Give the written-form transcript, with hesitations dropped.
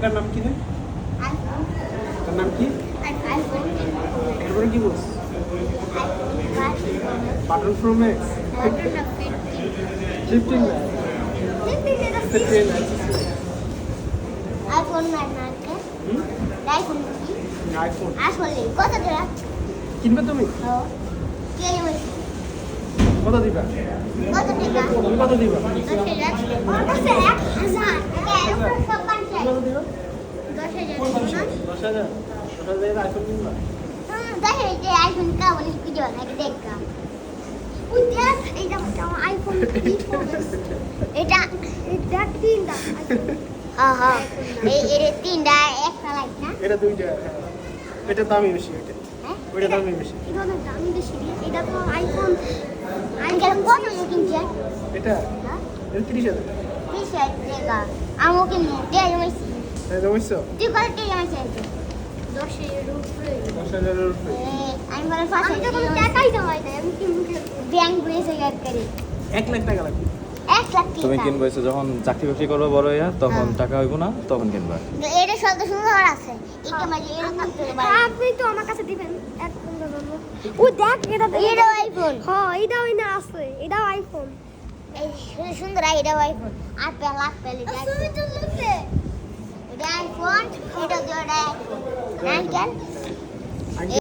এটার নাম কি রে? আইফোন এটার নাম কি? আইফোন এরপরে কি বলছ? আইফোন বাটন প্রো ম্যাক্স 15 না 15 আইফোন নাকি আইফোন কি আইফোন আসলে কত টাকা কিনবে তুমি? ও কে নেবে কত দিবা? কত টাকা তুমি কত দিবা? 10,000 ওর কাছে 1000 এটা এরকম সব বানছে কত দিবা? 10,000 10,000 10,000 আইফোন কিনবা? দেখে যে আইফোন কা বলে কি জল নাকি দেখা ওই দেখ এইটা আমার আইফোন এটা এটা তিনটা হ্যাঁ হ্যাঁ এর তিনটা একটা লাইট না এটা দুইটা হ্যাঁ। এটা দামি বেশি এটা হ্যাঁ ওইটা দামি বেশি এটা অনেক দামি বেশি এটা তো আইফোন আইফোন কত কিনছে এটা হ্যাঁ এটা 30,000 টি-শার্ট দেখা আমও কিনবো দিয়ে জমাইছি তাই বুঝছো? তুই কত টাকা জমাইছিস 10,000 উপরে 10,000 এর উপরে আমি বলে ফাঁসে আমি তো কোনো টাকাই জমাই নাই আমি কি মুখে ব্যাংক বলেছে এক করে 1 লাখ টাকা লাগবে 1 লাখ তুমি টাকা কিনবো এসে যখন চাকরি বাকরি করবো বড় হইয়া তখন টাকা হইব না তখন কিনবা। এটা শব্দ সুন্দর আছে এটা মাঝে এরকম করতে পারে আপনি তো আমার কাছে দিবেন এক পনেরো দেবো ও দেখ এটা এটা আইফোন হ্যাঁ এটাও না আছে এটাও আইফোন এই সুন্দর এটা আইফোন আপেল আপেল এটা তুমি তো লুতে এটা আইফোন এটা দিয়ে আইফোন